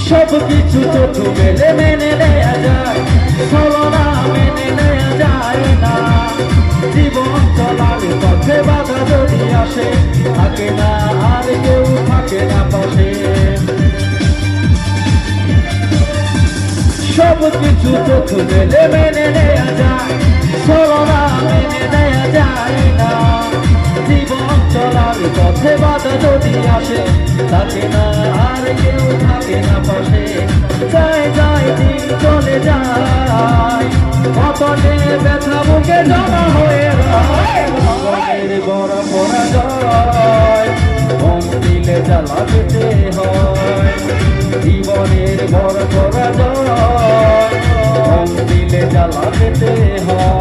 সব কিছু চোখ মেলে মেনে নেয়া যায়, ছলনা মেনে নেয়া যায় না। জীবন চলার পথে বাধা যদি আসে, থাকে না আর কেউ থাকে না পাশে। সব কিছু চোখ মেলে মেনে নেয়া যায়, ছলনা মেনে নেয়া যায় না। জীবন চলার পথে বাধা যদি আসে, থাকে না আর কেউ থাকে না পাশে। যায় যায় দিন চলে যায়, কতনে ব্যথা বুকে জমা হয়ে রয়। জীবনের বড় পরাজয়, মন দিলে জ্বালা পেতে হয়। জীবনের বড় পরাজয়, মন দিলে জ্বালা পেতে হয়।